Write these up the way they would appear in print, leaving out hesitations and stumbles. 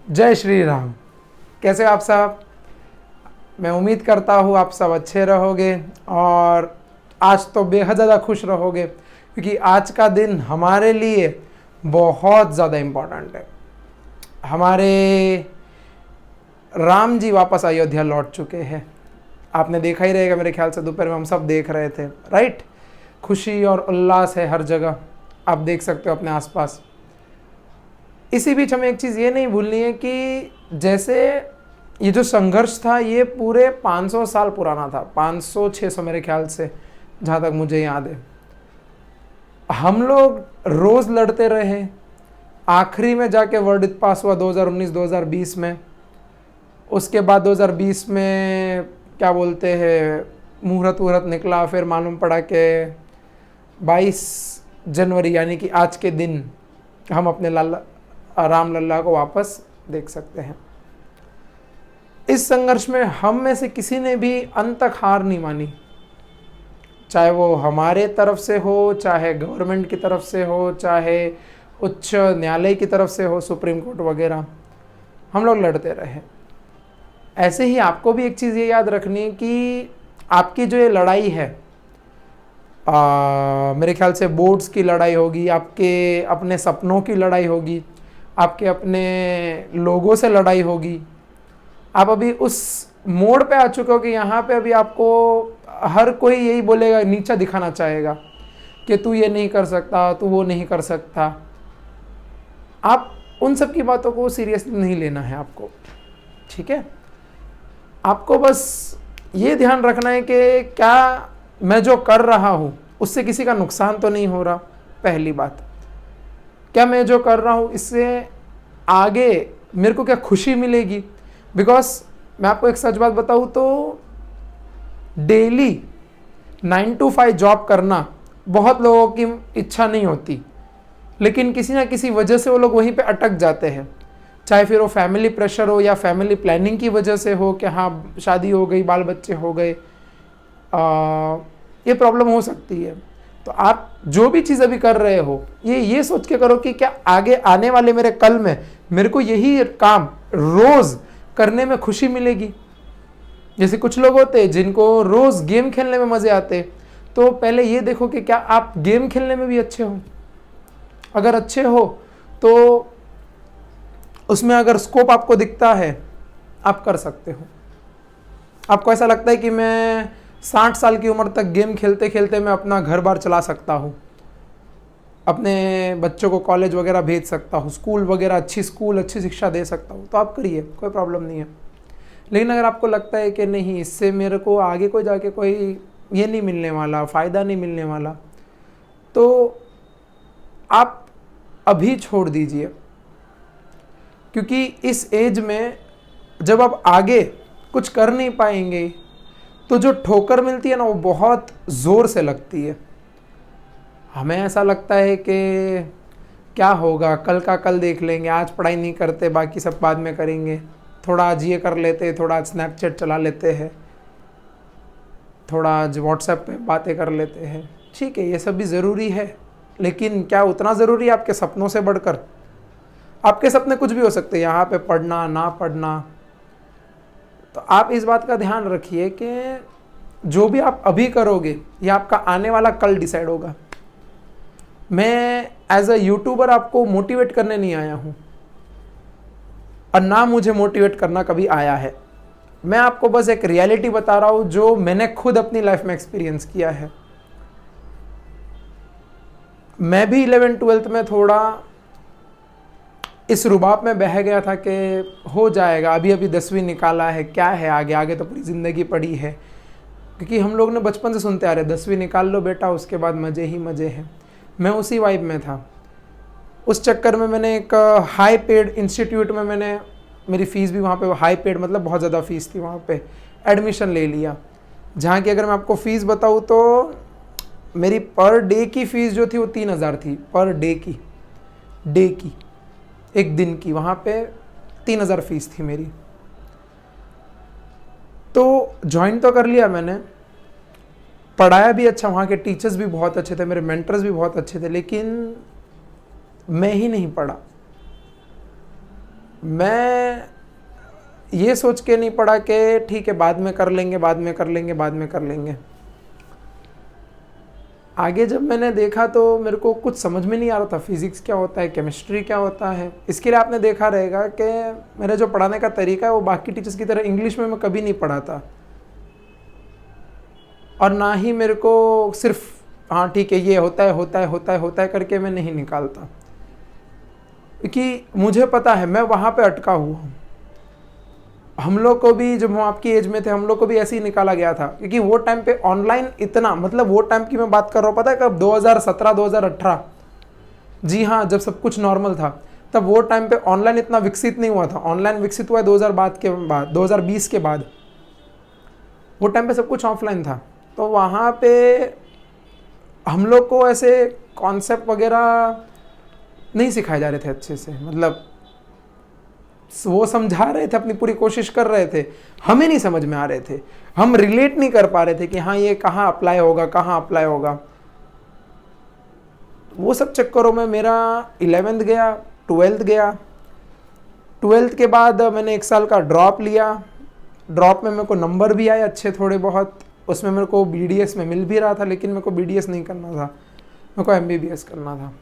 जय श्री राम। कैसे हो आप सब? मैं उम्मीद करता हूँ आप सब अच्छे रहोगे और आज तो बेहद ज़्यादा खुश रहोगे क्योंकि आज का दिन हमारे लिए बहुत ज़्यादा इम्पोर्टेंट है। हमारे राम जी वापस अयोध्या लौट चुके हैं। आपने देखा ही रहेगा, मेरे ख्याल से दोपहर में हम सब देख रहे थे, राइट। खुशी और उल्लास है हर जगह, आप देख सकते हो अपने आसपास। इसी बीच हमें एक चीज़ ये नहीं भूलनी है कि जैसे ये जो संघर्ष था ये पूरे 500 साल पुराना था, 500-600 मेरे ख्याल से, जहाँ तक मुझे याद है। हम लोग रोज़ लड़ते रहे, आखिरी में जाके वर्डिक्ट पास हुआ 2019-2020 में। उसके बाद 2020 में क्या बोलते हैं, मुहूर्त वहूर्त निकला, फिर मालूम पड़ा कि 22 जनवरी यानी कि आज के दिन हम अपने राम लल्ला को वापस देख सकते हैं। इस संघर्ष में हम में से किसी ने भी अंत तक हार नहीं मानी, चाहे वो हमारे तरफ से हो, चाहे गवर्नमेंट की तरफ से हो, चाहे उच्च न्यायालय की तरफ से हो, सुप्रीम कोर्ट वगैरह। हम लोग लड़ते रहे। ऐसे ही आपको भी एक चीज़ ये याद रखनी है कि आपकी जो ये लड़ाई है, मेरे ख्याल से बोर्ड्स की लड़ाई होगी, आपके अपने सपनों की लड़ाई होगी, आपके अपने लोगों से लड़ाई होगी। आप अभी उस मोड़ पे आ चुके हो कि यहाँ पे अभी आपको हर कोई यही बोलेगा, नीचा दिखाना चाहेगा कि तू ये नहीं कर सकता, तू वो नहीं कर सकता। आप उन सब की बातों को सीरियसली नहीं लेना है आपको, ठीक है। आपको बस ये ध्यान रखना है कि क्या मैं जो कर रहा हूँ उससे किसी का नुकसान तो नहीं हो रहा, पहली बात। क्या मैं जो कर रहा हूँ इससे आगे मेरे को क्या खुशी मिलेगी। बिकॉज मैं आपको एक सच बात बताऊँ तो डेली 9 to 5 जॉब करना बहुत लोगों की इच्छा नहीं होती, लेकिन किसी ना किसी वजह से वो लोग वहीं पे अटक जाते हैं। चाहे फिर वो फैमिली प्रेशर हो या फैमिली प्लानिंग की वजह से हो कि हाँ शादी हो गई, बाल बच्चे हो गए, ये प्रॉब्लम हो सकती है। तो आप जो भी चीज़ अभी कर रहे हो ये सोच के करो कि क्या आगे आने वाले मेरे कल में मेरे को यही काम रोज़ करने में खुशी मिलेगी। जैसे कुछ लोग होते हैं जिनको रोज़ गेम खेलने में मज़े आते, तो पहले ये देखो कि क्या आप गेम खेलने में भी अच्छे हो। अगर अच्छे हो तो उसमें अगर स्कोप आपको दिखता है, आप कर सकते हो। आपको ऐसा लगता है कि मैं 60 साल की उम्र तक गेम खेलते खेलते मैं अपना घर बार चला सकता हूँ, अपने बच्चों को कॉलेज वगैरह भेज सकता हूँ, स्कूल वगैरह अच्छी शिक्षा दे सकता हूँ, तो आप करिए, कोई प्रॉब्लम नहीं है। लेकिन अगर आपको लगता है कि नहीं, इससे मेरे को आगे कोई जाके कोई ये नहीं मिलने वाला, फ़ायदा नहीं मिलने वाला, तो आप अभी छोड़ दीजिए। क्योंकि इस एज में जब आप आगे कुछ कर नहीं पाएंगे तो जो ठोकर मिलती है ना, वो बहुत ज़ोर से लगती है। हमें ऐसा लगता है कि क्या होगा, कल का कल देख लेंगे, आज पढ़ाई नहीं करते, बाकी सब बाद में करेंगे, थोड़ा आज ये कर लेते हैं, थोड़ा आज स्नैपचैट चला लेते हैं, थोड़ा आज व्हाट्सएप पे बातें कर लेते हैं। ठीक है, ये सब भी ज़रूरी है, लेकिन क्या उतना ज़रूरी है आपके सपनों से बढ़कर? आपके सपने कुछ भी हो सकते हैं, यहाँ पे पढ़ना ना पढ़ना। तो आप इस बात का ध्यान रखिए कि जो भी आप अभी करोगे ये आपका आने वाला कल डिसाइड होगा। मैं एज अ यूट्यूबर आपको मोटिवेट करने नहीं आया हूँ और ना मुझे मोटिवेट करना कभी आया है। मैं आपको बस एक रियलिटी बता रहा हूँ जो मैंने खुद अपनी लाइफ में एक्सपीरियंस किया है। मैं भी 11th-12th में थोड़ा इस रुबाब में बह गया था कि हो जाएगा, अभी अभी 10वीं निकाला है, क्या है आगे, आगे तो पूरी ज़िंदगी पड़ी है। क्योंकि हम लोग ने बचपन से सुनते आ रहे 10वीं निकाल लो बेटा, उसके बाद मज़े ही मज़े हैं। मैं उसी वाइब में था। उस चक्कर में मैंने एक हाई पेड इंस्टीट्यूट में मेरी फ़ीस भी वहाँ पे हाई पेड, मतलब बहुत ज़्यादा फ़ीस थी, वहाँ पे एडमिशन ले लिया। जहाँ की अगर मैं आपको फ़ीस बताऊँ तो मेरी पर डे की फ़ीस जो थी वो 3000 थी, पर डे की, एक दिन की, वहाँ पे 3000 फ़ीस थी मेरी। तो ज्वाइन तो कर लिया मैंने, पढ़ाया भी अच्छा, वहाँ के टीचर्स भी बहुत अच्छे थे, मेरे मेंटर्स भी बहुत अच्छे थे, लेकिन मैं ही नहीं पढ़ा। मैं ये सोच के नहीं पढ़ा कि ठीक है बाद में कर लेंगे, बाद में कर लेंगे, बाद में कर लेंगे। आगे जब मैंने देखा तो मेरे को कुछ समझ में नहीं आ रहा था, फिज़िक्स क्या होता है, केमिस्ट्री क्या होता है। इसके लिए आपने देखा रहेगा कि मेरा जो पढ़ाने का तरीका है वो बाकी टीचर्स की तरह इंग्लिश में मैं कभी नहीं पढ़ाता, और ना ही मेरे को सिर्फ हाँ ठीक है ये होता है होता है होता है होता है करके मैं नहीं निकालता, क्योंकि मुझे पता है मैं वहाँ पे अटका हुआ हूँ। हम लोग को भी जब हम आपकी एज में थे हम लोग को भी ऐसे ही निकाला गया था, क्योंकि वो टाइम पे ऑनलाइन इतना, मतलब वो टाइम की मैं बात कर रहा हूँ, पता है कब, 2017 2018, जी हाँ, जब सब कुछ नॉर्मल था, तब वो टाइम पे ऑनलाइन इतना विकसित नहीं हुआ था। ऑनलाइन विकसित हुआ है 2020 के बाद। वो टाइम पे सब कुछ ऑफलाइन था, तो वहाँ पे हम लोग को ऐसे कॉन्सेप्ट वगैरह नहीं सिखाए जा रहे थे अच्छे से, मतलब वो समझा रहे थे, अपनी पूरी कोशिश कर रहे थे, हमें नहीं समझ में आ रहे थे, हम रिलेट नहीं कर पा रहे थे कि हाँ ये कहाँ अप्लाई होगा, कहाँ अप्लाई होगा। वो सब चक्करों में मेरा 11th गया, 12th गया। 12th के बाद मैंने 1 साल का ड्रॉप लिया। ड्रॉप में मेरे को नंबर भी आए अच्छे थोड़े बहुत, उसमें मेरे को BDS में मिल भी रहा था, लेकिन मेरे को BDS नहीं करना था, मेरे को MBBS करना था।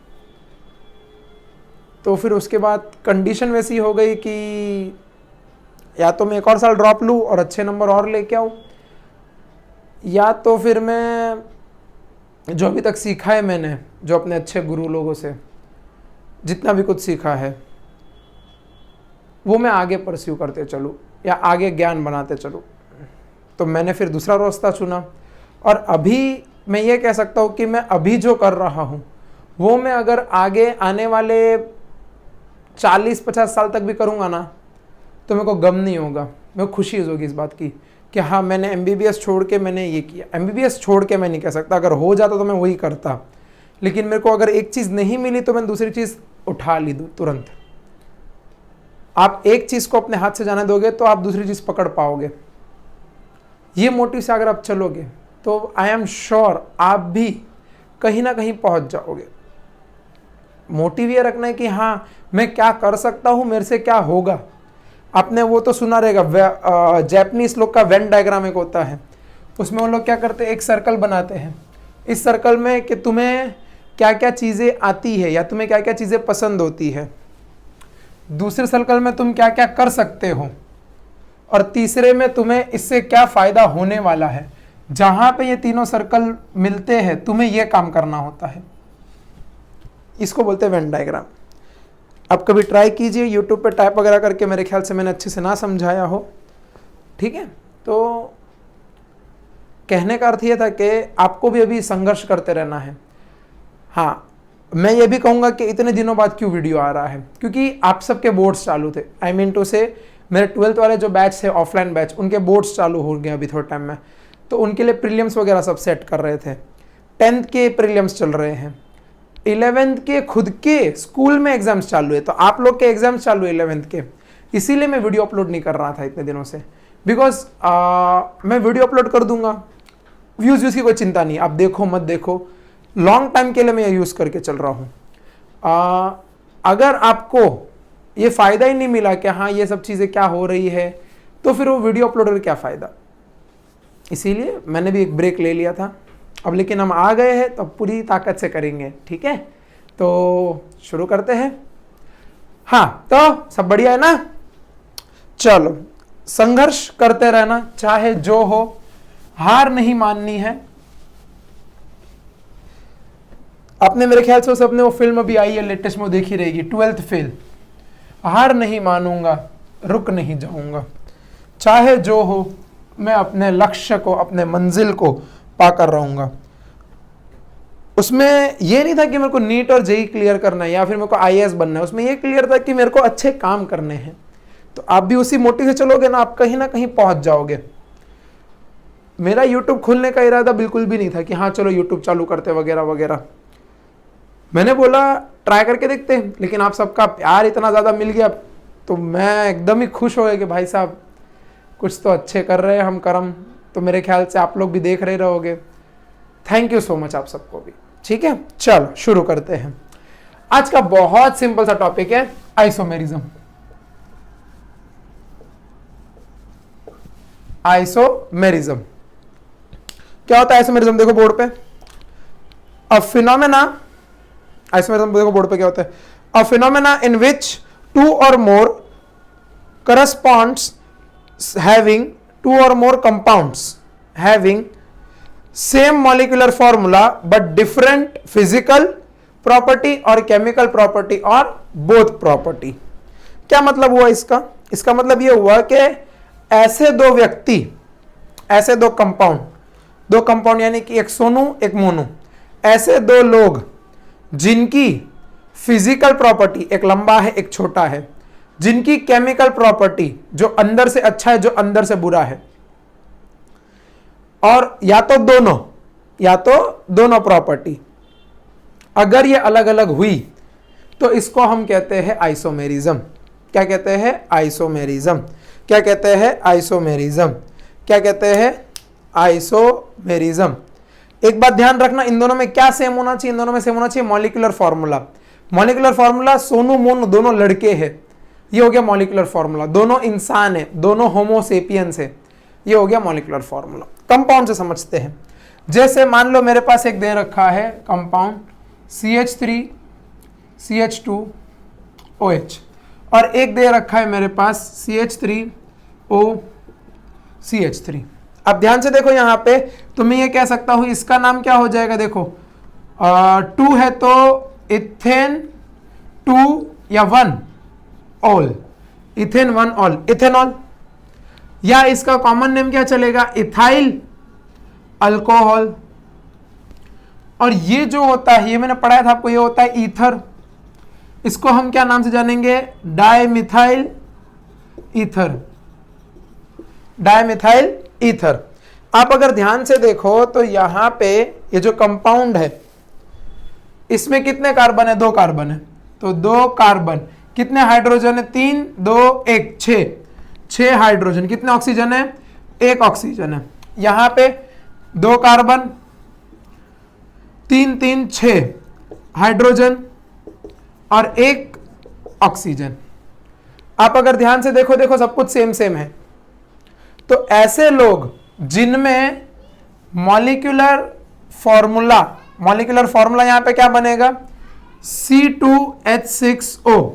तो फिर उसके बाद कंडीशन वैसी हो गई कि या तो मैं 1 और साल ड्रॉप लूँ और अच्छे नंबर और लेके आऊँ, या तो फिर मैं जो अभी तक सीखा है मैंने, जो अपने अच्छे गुरु लोगों से जितना भी कुछ सीखा है, वो मैं आगे परस्यू करते चलूँ या आगे ज्ञान बनाते चलूँ। तो मैंने फिर दूसरा रास्ता चुना, और अभी मैं ये कह सकता हूँ कि मैं अभी जो कर रहा हूँ वो मैं अगर आगे आने वाले 40-50 साल तक भी करूँगा ना, तो मेरे को गम नहीं होगा, मेरे को खुशी होगी इस बात की कि हाँ मैंने MBBS छोड़ के मैंने ये किया। MBBS छोड़ के मैं नहीं कह सकता, अगर हो जाता तो मैं वही करता, लेकिन मेरे को अगर एक चीज़ नहीं मिली तो मैंने दूसरी चीज़ उठा ली तुरंत। आप एक चीज़ को अपने हाथ से जाने दोगे तो आप दूसरी चीज़ पकड़ पाओगे। ये मोटिव से अगर आप चलोगे तो आई एम श्योर आप भी कहीं ना कहीं पहुंच जाओगे। मोटिव ये रखना है कि हाँ मैं क्या कर सकता हूँ, मेरे से क्या होगा। आपने वो तो सुना रहेगा, जैपनीज लोग का वेन डायग्राम एक होता है, उसमें वो लोग क्या करते हैं, एक सर्कल बनाते हैं। इस सर्कल में कि तुम्हें क्या क्या चीज़ें आती है या तुम्हें क्या क्या चीज़ें पसंद होती है, दूसरे सर्कल में तुम क्या क्या कर सकते हो, और तीसरे में तुम्हें इससे क्या फ़ायदा होने वाला है। जहाँ पे ये तीनों सर्कल मिलते हैं तुम्हें ये काम करना होता है। इसको बोलते हैं वेन डायग्राम। आप कभी ट्राई कीजिए, यूट्यूब पे टाइप वगैरह करके, मेरे ख्याल से मैंने अच्छे से ना समझाया हो, ठीक है। तो कहने का अर्थ ये था कि आपको भी अभी संघर्ष करते रहना है। हाँ, मैं ये भी कहूँगा कि इतने दिनों बाद क्यों वीडियो आ रहा है, क्योंकि आप सबके बोर्ड्स चालू थे। आई मीन टू से मेरे 12th वाले जो बैच थे, ऑफलाइन बैच, उनके बोर्ड्स चालू हो गए अभी थोड़े टाइम में, तो उनके लिए प्रीलिम्स वगैरह सब सेट कर रहे थे। 10th के प्रीलिम्स चल रहे हैं, 11th के खुद के स्कूल में एग्जाम्स चालू है, तो आप लोग के एग्जाम्स चालू है 11th के। इसीलिए मैं वीडियो अपलोड नहीं कर रहा था इतने दिनों से, बिकॉज मैं वीडियो अपलोड कर दूंगा, व्यूज़ की कोई चिंता नहीं, आप देखो मत देखो, लॉन्ग टाइम के लिए मैं ये यूज़ करके चल रहा हूँ। अगर आपको ये फ़ायदा ही नहीं मिला कि हाँ ये सब चीज़ें क्या हो रही है, तो फिर वो वीडियो अपलोड कर क्या फ़ायदा। इसीलिए मैंने भी एक ब्रेक ले लिया था अब, लेकिन हम आ गए हैं तो पूरी ताकत से करेंगे, ठीक है। तो शुरू करते हैं। हाँ, तो सब बढ़िया है ना। चलो, संघर्ष करते रहना, चाहे जो हो, हार नहीं माननी है। आपने मेरे ख्याल से सबने वो फिल्म अभी आई है लेटेस्ट में, देखी रहेगी, 12th फेल। हार नहीं मानूंगा, रुक नहीं जाऊंगा, चाहे जो हो, मैं अपने लक्ष्य को, अपने मंजिल को पाकर रहूंगा। उसमें ये नहीं था कि मेरे को नीट और जेई क्लियर करना है या फिर मेरे को IAS बनना है, उसमें ये क्लियर था कि मेरे को अच्छे काम करने हैं। तो आप भी उसी मोटिव से चलोगे ना, आप कहीं ना कहीं पहुंच जाओगे। मेरा यूट्यूब खोलने का इरादा बिल्कुल भी नहीं था कि हाँ चलो यूट्यूब चालू करते वगैरह वगैरह। मैंने बोला ट्राई करके देखते हैं, लेकिन आप सबका प्यार इतना ज़्यादा मिल गया तो मैं एकदम ही खुश हो गया कि भाई साहब कुछ तो अच्छे कर रहे हैं हम कर्म। तो मेरे ख्याल से आप लोग भी देख रहे रहोगे। थैंक यू सो मच आप सबको भी, ठीक है। चलो शुरू करते हैं। आज का बहुत सिंपल सा टॉपिक है आइसोमेरिज्म। आइसोमेरिज्म। क्या होता है आइसोमेरिज्म? देखो बोर्ड पे, अ फिनोमेना, आइसोमेरिज्म देखो बोर्ड पे क्या होता है, अ phenomena in which to or more corresponds having two or more compounds having same molecular formula but different physical property or chemical property or both property. क्या मतलब हुआ इसका? इसका मतलब यह हुआ कि ऐसे दो व्यक्ति, ऐसे दो कंपाउंड यानी कि एक सोनू एक मोनू, ऐसे दो लोग जिनकी फिजिकल प्रॉपर्टी एक लंबा है एक छोटा है, जिनकी केमिकल प्रॉपर्टी जो अंदर से अच्छा है जो अंदर से बुरा है, और या तो दोनों प्रॉपर्टी अगर ये अलग अलग हुई तो इसको हम कहते हैं आइसोमेरिज्म। क्या कहते हैं? आइसोमेरिज्म। क्या कहते हैं? आइसोमेरिज्म। क्या कहते हैं? आइसोमेरिज्म। एक बात ध्यान रखना, इन दोनों में क्या सेम होना चाहिए? इन दोनों में सेम होना चाहिए molecular formula. Molecular formula Sonu Monu दोनों लड़के हैं, ये हो गया मॉलिक्यूलर फॉर्मूला। दोनों इंसान है, दोनों होमोसेपियंस है, ये हो गया मॉलिक्यूलर फॉर्मूला। कंपाउंड से समझते हैं। जैसे मान लो मेरे पास एक दे रखा है कंपाउंड CH3 CH2OH और एक दे रखा है मेरे पास CH3O CH3। अब ध्यान से देखो यहां पे, तो मैं ये कह सकता हूं इसका नाम क्या हो जाएगा? देखो 2 है तो इथेन 2 या 1 ऑल, इथेन 1 ऑल, इथेनॉल। या इसका कॉमन नेम क्या चलेगा? Ethyl alcohol. और ये जो होता है, ये मैंने पढ़ाया था आपको, ये होता है ईथर। इसको हम क्या नाम से जानेंगे? Dimethyl ether, dimethyl ether. आप अगर ध्यान से देखो तो यहां पे ये जो कंपाउंड है इसमें कितने कार्बन है? 2 कार्बन है, तो 2 कार्बन, कितने हाइड्रोजन है? 3 2 1 6 हाइड्रोजन। कितने ऑक्सीजन है? 1 ऑक्सीजन है। यहां पे 2 कार्बन, 3 3 6 हाइड्रोजन और 1 ऑक्सीजन। आप अगर ध्यान से देखो सब कुछ सेम सेम है। तो ऐसे लोग जिनमें मॉलिक्यूलर फॉर्मूला यहां पे क्या बनेगा? C2H6O।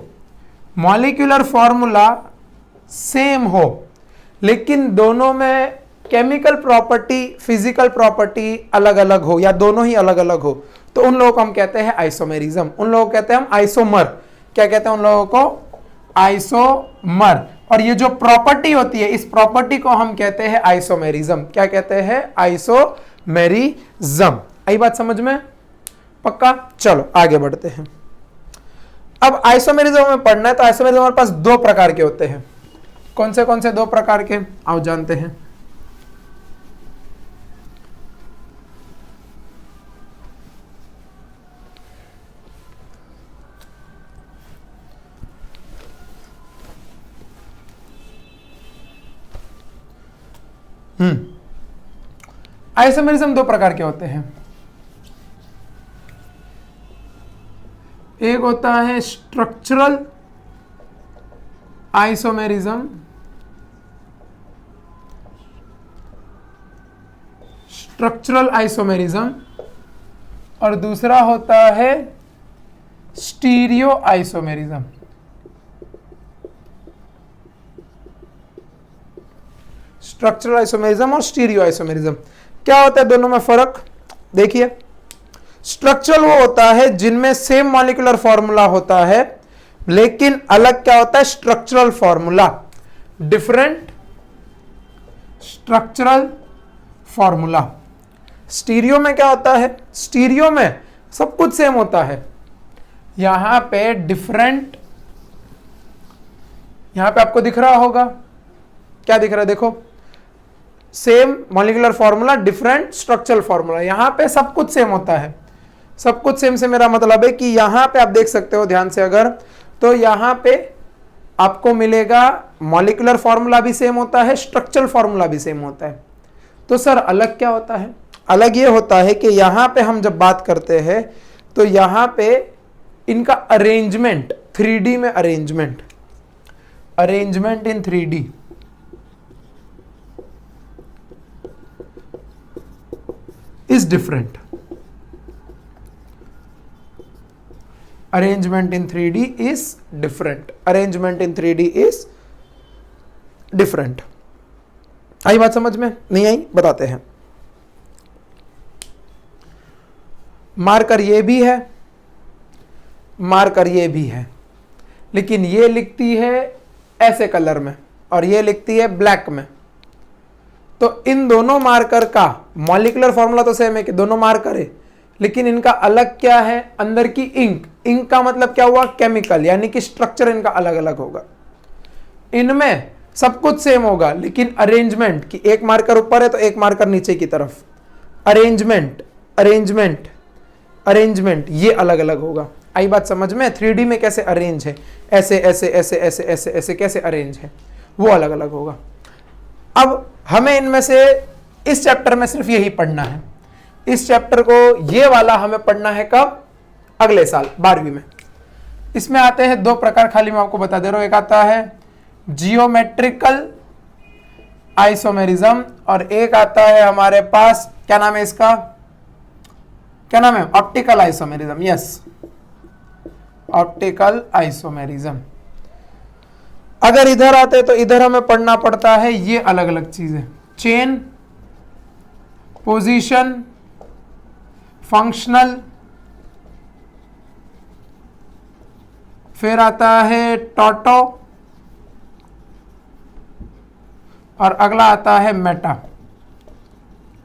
मॉलिक्यूलर फॉर्मूला सेम हो लेकिन दोनों में केमिकल प्रॉपर्टी फिजिकल प्रॉपर्टी अलग अलग हो या दोनों ही अलग अलग हो, तो उन लोगों को हम कहते हैं आइसोमेरिज्म। उन लोगों को कहते हैं हम आइसोमर। क्या कहते हैं उन लोगों को? आइसोमर। और ये जो प्रॉपर्टी होती है इस प्रॉपर्टी को हम कहते हैं आइसोमेरिज्म। क्या कहते हैं? आइसोमेरिज्म। आई बात समझ में? पक्का? चलो आगे बढ़ते हैं। अब आइसोमेरिज्म में पढ़ना है तो आइसोमेरिज्म हमारे पास 2 प्रकार के होते हैं। कौन से 2 प्रकार के? आओ जानते हैं। आइसोमेरिज्म 2 प्रकार के होते हैं। एक होता है स्ट्रक्चरल आइसोमेरिज्म, और दूसरा होता है स्टीरियो आइसोमेरिज्म। स्ट्रक्चरल आइसोमेरिज्म और स्टीरियो आइसोमेरिज्म। क्या होता है दोनों में फर्क? देखिए, स्ट्रक्चरल वो होता है जिनमें सेम मॉलिक्यूलर फॉर्मूला होता है लेकिन अलग क्या होता है? Structural formula, different structural formula. Stereo में क्या होता है? स्टीरियो में सब कुछ सेम होता है, यहां पे डिफरेंट, यहां पे आपको दिख रहा होगा, क्या दिख रहा है? देखो, same molecular formula different structural formula. यहां पे सब कुछ सेम होता है। सब कुछ सेम से मेरा मतलब है कि यहां पे आप देख सकते हो ध्यान से अगर, तो यहां पे आपको मिलेगा मॉलिक्यूलर फॉर्मूला भी सेम होता है, स्ट्रक्चरल फॉर्मूला भी सेम होता है। तो सर अलग क्या होता है? अलग ये होता है कि यहां पे हम जब बात करते हैं तो यहां पे इनका अरेंजमेंट 3D में, arrangement in 3D, is different. Arrangement in 3D is different. Arrangement in 3D is different. आई बात समझ में? नहीं आई? बताते हैं। मार्कर ये भी है, मार्कर ये भी है, लेकिन ये लिखती है ऐसे कलर में और ये लिखती है ब्लैक में। तो इन दोनों मार्कर का मॉलिक्यूलर फॉर्मूला तो सेम है कि दोनों मार्कर है, लेकिन इनका अलग क्या है? अंदर की इंक। इंक का मतलब क्या हुआ? केमिकल, यानी कि स्ट्रक्चर इनका अलग अलग होगा। इनमें सब कुछ सेम होगा, लेकिन अरेंजमेंट की एक मार्कर ऊपर है तो एक मार्कर नीचे की तरफ, अरेंजमेंट अरेंजमेंट अरेंजमेंट ये अलग अलग होगा। आई बात समझ में? 3D में कैसे अरेंज है, ऐसे ऐसे ऐसे ऐसे ऐसे ऐसे कैसे अरेंज है, वो अलग अलग होगा। अब हमें इनमें से इस चैप्टर में सिर्फ यही पढ़ना है। इस चैप्टर को ये वाला हमें पढ़ना है कब? अगले साल 12वीं में। इसमें आते हैं दो प्रकार, खाली मैं आपको बता दे रहा हूं। एक आता है जियोमेट्रिकल आइसोमेरिज्म और एक आता है हमारे पास, क्या नाम है इसका? क्या नाम है? Optical isomerism. Yes, optical isomerism. अगर इधर आते तो इधर हमें पढ़ना पड़ता है ये अलग अलग चीजें, चेन, पोजीशन, फंक्शनल, फिर आता है टॉटो और अगला आता है मेटा।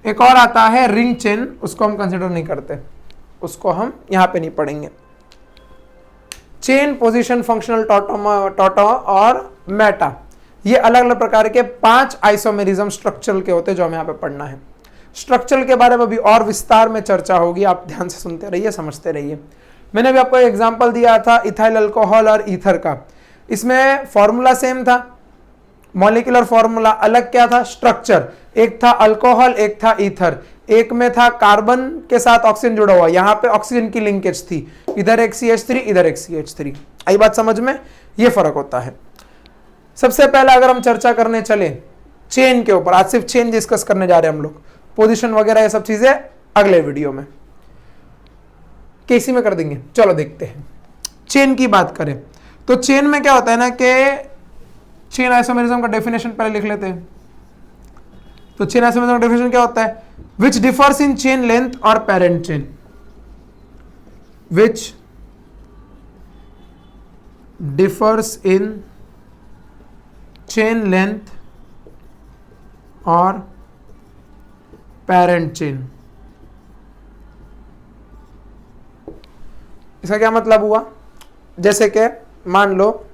एक और आता है रिंग चेन, उसको हम कंसिडर नहीं करते, उसको हम यहां पे नहीं पढ़ेंगे। चेन, पोजीशन, फंक्शनल, टॉटो और मेटा, ये अलग अलग प्रकार के 5 आइसोमेरिज्म स्ट्रक्चरल के होते हैं जो हमें यहाँ पे पढ़ना है। स्ट्रक्चरल के बारे में भी और विस्तार में चर्चा होगी, आप ध्यान से सुनते रहिए, समझते रहिए। मैंने भी आपको एक एग्जांपल दिया था इथाइल अल्कोहल और ईथर का। इसमें फॉर्मूला सेम था, मॉलिक्यूलर फॉर्मूला अलग क्या था? स्ट्रक्चर। एक था अल्कोहल, एक था ईथर। एक में था कार्बन के साथ ऑक्सीजन जुड़ा हुआ, यहां पे ऑक्सीजन की लिंकेज थी, इधर एक CH3 इधर एक CH3। आई बात समझ में? ये फर्क होता है। सबसे पहले अगर हम चर्चा करने चले चेन के ऊपर, आज सिर्फ चेन डिस्कस करने जा रहे हैं हम लोग, पोजीशन वगैरह ये सब चीजें अगले वीडियो में केसी में कर देंगे। चलो देखते हैं। चेन की बात करें तो चेन में क्या होता है ना कि चेन आइसोमेरिज्म का डेफिनेशन पहले लिख लेते हैं। तो चेन आइसोमेरिज्म का डेफिनेशन क्या होता है? विच डिफर्स इन चेन लेंथ और parent chain, which differs in chain length और पेरेंट चेन। इसका क्या मतलब हुआ? जैसे कि मान लो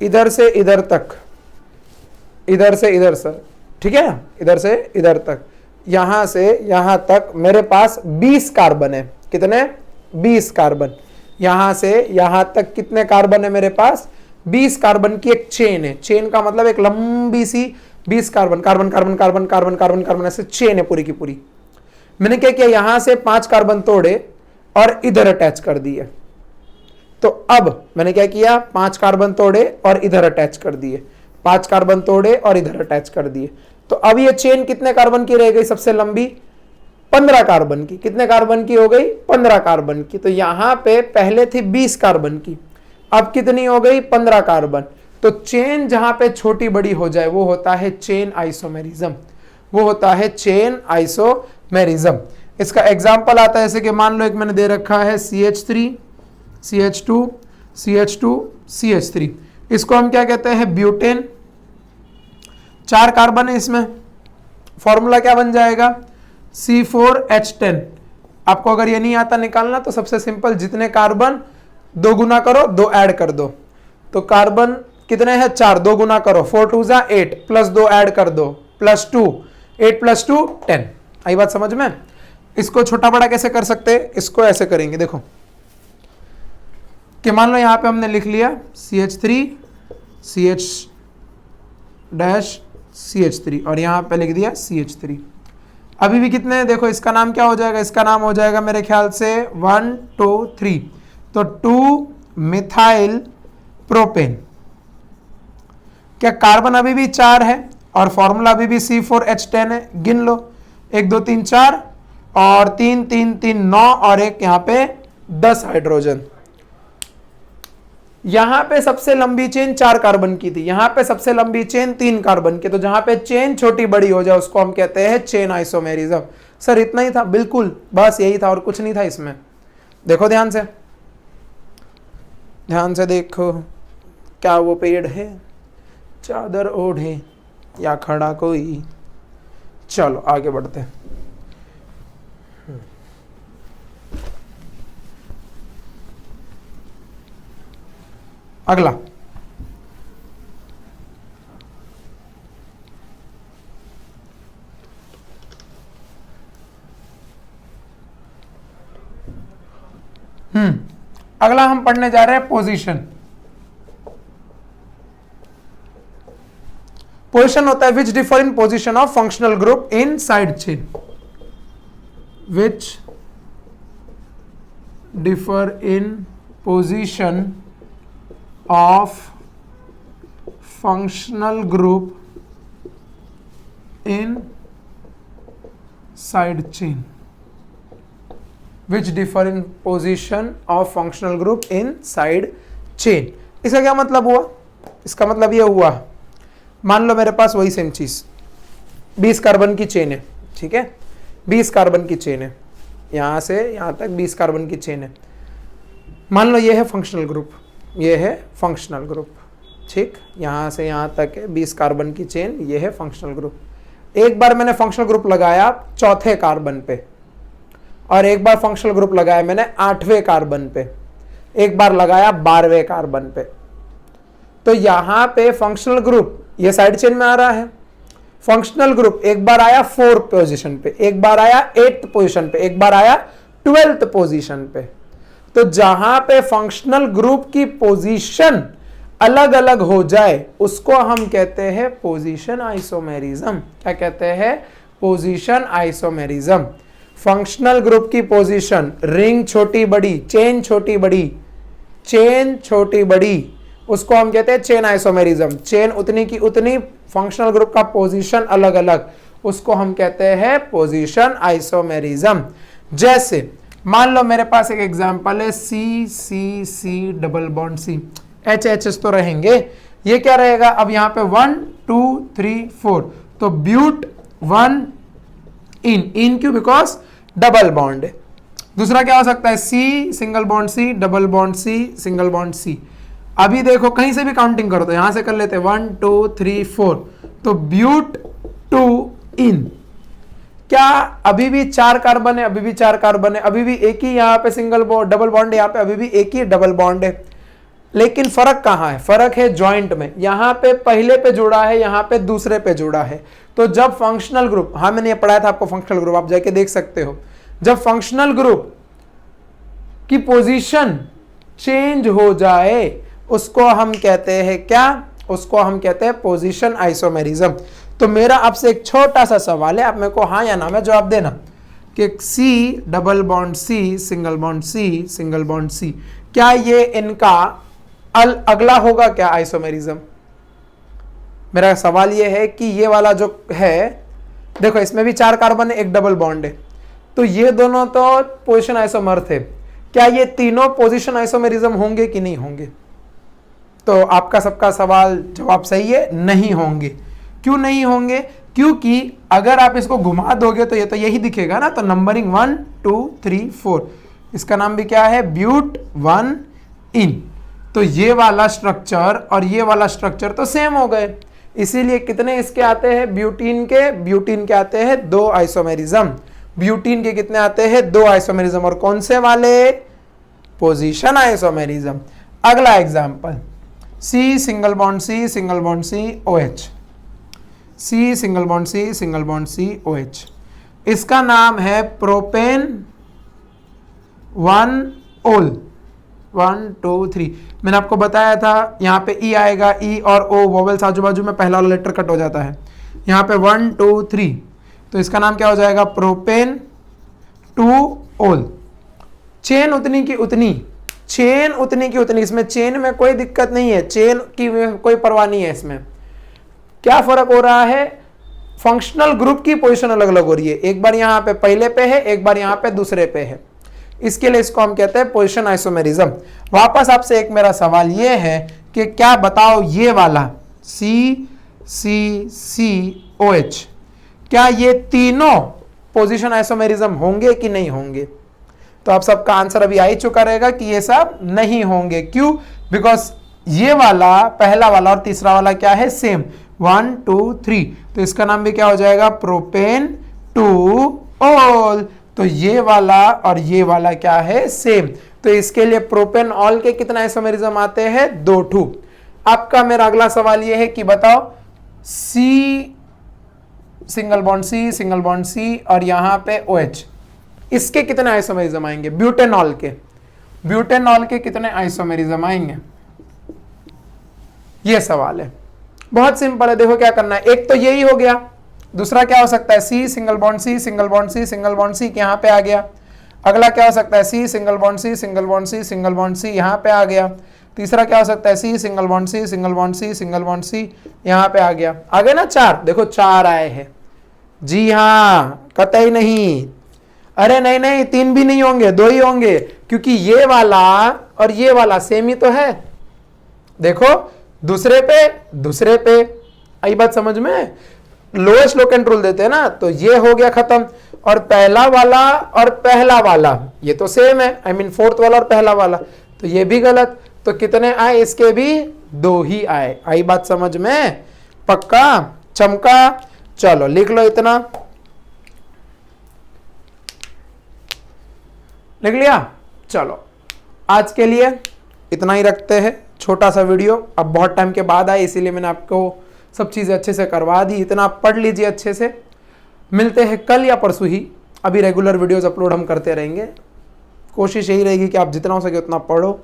इधर से इधर तक, इधर से इधर से, ठीक है, इधर से इधर तक, यहां से यहां तक मेरे पास 20 कार्बन है। कितने? 20 कार्बन। यहां से यहां तक कितने कार्बन है मेरे पास? 20 कार्बन की एक चेन है। चेन का मतलब एक लंबी सी 20 carbon carbon carbon carbon carbon carbon carbon ऐसे चेन है पूरी की पूरी। मैंने क्या किया? यहां से 5 कार्बन तोड़े और इधर अटैच कर दिए। तो अब मैंने क्या किया? 5 कार्बन तोड़े और इधर अटैच कर दिए, 5 कार्बन तोड़े और इधर अटैच कर दिए। तो अब ये चेन कितने कार्बन की रह गई? सबसे लंबी 15 कार्बन की। कितने कार्बन की हो गई? 15 कार्बन की। तो यहां पे पहले थी 20 कार्बन की, अब कितनी हो गई? 15 कार्बन। तो चेन जहां पे छोटी बड़ी हो जाए वो होता है चेन आइसोमेरिज्म, वो होता है चेन आइसोमेरिज्म। इसका एग्जांपल आता है जैसे कि मान लो एक मैंने दे रखा है CH3 CH2 CH2 CH3, इसको हम क्या कहते हैं? ब्यूटेन। 4 कार्बन है इसमें, फॉर्मूला क्या बन जाएगा? C4H10। आपको अगर ये नहीं आता निकालना तो सबसे सिंपल, जितने कार्बन 2 गुना करो, 2 ऐड कर दो। तो कार्बन कितने हैं? 4, 2 गुना करो, 4 2 जा 8 प्लस 2 ऐड कर दो +2, 8 + 2 10। आई बात समझ में? इसको छोटा बड़ा कैसे कर सकते हैं? इसको ऐसे करेंगे, देखो कि मान लो यहां पे हमने लिख लिया CH3 CH-CH3 और यहां पे लिख दिया CH3। अभी भी कितने हैं? देखो इसका नाम क्या हो जाएगा? इसका नाम हो जाएगा मेरे ख्याल से 1 2 3, तो 2 मिथाइल प्रोपेन। क्या कार्बन अभी भी 4 है और फॉर्मूला अभी भी C4H10 है? गिन लो, 1 2 3 4 और 3 3 3 9 और एक यहां पे 10 हाइड्रोजन। यहां पे सबसे लंबी चेन 4 कार्बन की थी, यहां पे सबसे लंबी चेन 3 कार्बन की। तो जहां पे चेन छोटी बड़ी हो जाए उसको हम कहते हैं चेन आइसोमेरिज्म। सर इतना ही था? बिल्कुल, बस यही था और कुछ नहीं था इसमें। देखो ध्यान से, ध्यान से देखो, क्या वो पेड़ है चादर ओढ़े या खड़ा कोई। चलो आगे बढ़ते हैं। अगला, अगला हम पढ़ने जा रहे हैं पोजीशन। पोजीशन होता है विच differ in position of functional group in side chain, which differ in position of functional group in side chain, which differ in position of functional group in side chain. इसका क्या मतलब हुआ? इसका मतलब यह हुआ, मान लो मेरे पास वही सेम चीज 20 कार्बन की चेन है, ठीक है, 20 कार्बन की चेन है, यहां से यहां तक 20 कार्बन की चेन है। मान लो ये है फंक्शनल ग्रुप, ये है फंक्शनल ग्रुप, ठीक, यहां से यहां तक है 20 कार्बन की चेन, ये है फंक्शनल ग्रुप। एक बार मैंने फंक्शनल ग्रुप लगाया 4थे कार्बन पे, और एक बार फंक्शनल ग्रुप लगाया मैंने 8वें कार्बन पे, एक बार लगाया 12वें कार्बन पे। तो यहां पे फंक्शनल ग्रुप ये साइड चेन में आ रहा है। फंक्शनल ग्रुप एक बार आया 4th पोजीशन पे, एक बार आया 8th पोजीशन पे, एक बार आया 12th पोजीशन पे। तो जहां पे फंक्शनल ग्रुप की पोजीशन अलग अलग हो जाए उसको हम कहते हैं पोजीशन आइसोमेरिज्म। क्या कहते हैं? Position isomerism. फंक्शनल ग्रुप की पोजीशन, रिंग छोटी बड़ी, चेन छोटी बड़ी, चेन छोटी बड़ी, उसको हम कहते हैं चेन आइसोमेरिज्म। चेन उतनी की उतनी, फंक्शनल ग्रुप का पोजीशन अलग अलग, उसको हम कहते हैं पोजीशन आइसोमेरिज्म। जैसे मान लो मेरे पास एक एग्जांपल है C C C double bond C, H H S तो रहेंगे, ये क्या रहेगा? अब यहां पे 1 2 3 4, तो ब्यूट 1 इन, इन क्यों? बिकॉज डबल बॉन्ड है। दूसरा क्या हो सकता है? C single bond C, double bond C, single bond C. अभी देखो कहीं से भी काउंटिंग करो, तो यहां से कर लेते हैं 1 2 3 4, तो ब्यूट 2 इन। क्या अभी भी 4 कार्बन है? अभी भी 4 कार्बन है, अभी भी एक ही यहां पे सिंगल बॉन्ड डबल बॉन्ड है, यहां पे अभी भी एक ही डबल बॉन्ड है। लेकिन फर्क कहां है? फर्क है जॉइंट में। यहां पे पहले पे जुड़ा है, यहां पे दूसरे पे जुड़ा है। तो जब फंक्शनल ग्रुप, हाँ मैंने ये पढ़ाया था आपको फंक्शनल ग्रुप, आप जाके देख सकते हो, जब फंक्शनल ग्रुप की पोजीशन चेंज हो जाए उसको हम कहते हैं क्या? उसको हम कहते हैं पोजीशन आइसोमेरिज्म। तो मेरा आपसे एक छोटा सा सवाल है, आप मेरे को हाँ या ना में जवाब देना कि C double bond C, single bond C, single bond C, क्या ये इनका अगला होगा क्या आइसोमेरिज्म? मेरा सवाल ये है कि ये वाला जो है, देखो इसमें भी 4 कार्बन है, एक डबल बॉन्ड है, तो ये दोनों तो पोजीशन आइसोमर थे, क्या ये तीनों पोजीशन आइसोमेरिज्म होंगे कि नहीं होंगे? तो आपका सबका सवाल जवाब सही है, नहीं होंगे। क्यों नहीं होंगे? क्योंकि अगर आप इसको घुमा दोगे तो ये तो यही दिखेगा ना, तो नंबरिंग 1 2 3 4, इसका नाम भी क्या है? ब्यूट 1 इन। तो ये वाला स्ट्रक्चर और ये वाला स्ट्रक्चर तो सेम हो गए, इसीलिए कितने इसके आते हैं ब्यूटीन के? ब्यूटीन के आते हैं 2 आइसोमेरिज्म। ब्यूटीन के कितने आते हैं? 2 आइसोमेरिज्म। और कौन से वाले? Position isomerism. अगला example, C single bond C, single bond C, OH, C single bond C, single bond C, OH। इसका नाम है प्रोपेन 1 ओल। 1 2 3 मैंने आपको बताया था, यहाँ पे E आएगा, E और O वोवेल्स आजू बाजू में, पहला वाला लेटर कट हो जाता है। यहाँ पे 1 2 3, तो इसका नाम क्या हो जाएगा? प्रोपेन 2 ओल। चेन उतनी की उतनी, चेन उतनी की उतनी, इसमें चेन में कोई दिक्कत नहीं है, चेन की कोई परवाह नहीं है। इसमें क्या फर्क हो रहा है? फंक्शनल ग्रुप की पोजीशन अलग अलग हो रही है, एक बार यहां पे पहले पे है, एक बार यहां पे दूसरे पे है, इसके लिए इसको हम कहते हैं पोजीशन आइसोमेरिज्म। वापस आपसे एक मेरा सवाल ये है कि क्या बताओ ये वाला CCCOH, क्या ये तीनों पोजीशन आइसोमेरिज्म होंगे कि नहीं होंगे? तो आप सबका आंसर अभी आ ही चुका रहेगा कि ये सब नहीं होंगे। क्यों? बिकॉज ये वाला, पहला वाला और तीसरा वाला क्या है? सेम, 1 2 3, तो इसका नाम भी क्या हो जाएगा? Propane two all. तो ये वाला और ये वाला क्या है? सेम। तो इसके लिए प्रोपेन ऑल के कितना आइसोमेरिज्म आते हैं? 2 आपका मेरा अगला सवाल ये है कि बताओ C सिंगल बॉन्ड C और यहां पे OH, इसके कितने आइसोमेरिज्म आएंगे? ब्यूटेनॉल के कितने आइसोमेरिज्म आएंगे? ये सवाल है, बहुत सिंपल है। देखो क्या करना है, एक तो यही हो गया, दूसरा क्या हो सकता है? C सिंगल बॉन्ड C यहां पे आ गया। अगला क्या हो सकता है? C सिंगल बॉन्ड C यहां पे आ गया। तीसरा क्या हो सकता है? C सिंगल बॉन्ड C यहां पे आ गया। आगे ना 4, देखो 4 आए हैं। जी हाँ, कतई नहीं, अरे नहीं 3 भी नहीं होंगे, 2 ही होंगे, क्योंकि ये वाला और ये वाला सेम ही तो है। देखो दूसरे पे आई बात समझ में? लोएस्ट लोकेंट रूल देते हैं ना, तो ये हो गया खत्म। और पहला वाला और पहला वाला ये तो सेम है, आई मीन फोर्थ वाला और पहला वाला, तो ये भी गलत। तो कितने आए? इसके भी 2 ही आए। आई बात समझ में? पक्का? चमका? चलो लिख लो, इतना लिख लिया। चलो आज के लिए इतना ही रखते हैं, छोटा सा वीडियो। अब बहुत टाइम के बाद आए, इसीलिए मैंने आपको सब चीजें अच्छे से करवा दी। इतना आप पढ़ लीजिए अच्छे से। मिलते हैं कल या परसों ही। अभी रेगुलर वीडियोस अपलोड हम करते रहेंगे। कोशिश यही रहेगी कि आप जितना हो सके उतना पढ़ो।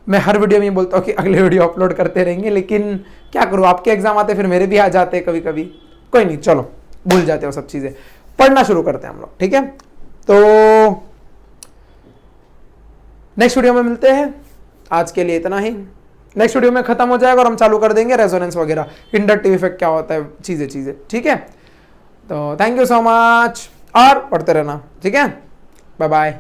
मैं हर वीडियो में ये बोलता हूँ कि अगले वीडियो अपलोड करते रहेंगे, लेकिन क्या करूँ, आपके एग्जाम आते फिर मेरे भी आ जाते हैं कभी कभी। कोई नहीं, चलो भूल जाते हो सब चीजें, पढ़ना शुरू करते हैं हम लोग, ठीक है? तो नेक्स्ट वीडियो में मिलते हैं। आज के लिए इतना ही। नेक्स्ट वीडियो में खत्म हो जाएगा और हम चालू कर देंगे रेजोनेंस वगैरह, इंडक्टिव इफेक्ट क्या होता है, चीजें, ठीक है? तो थैंक यू सो मच, और पढ़ते रहना, ठीक है? Bye bye.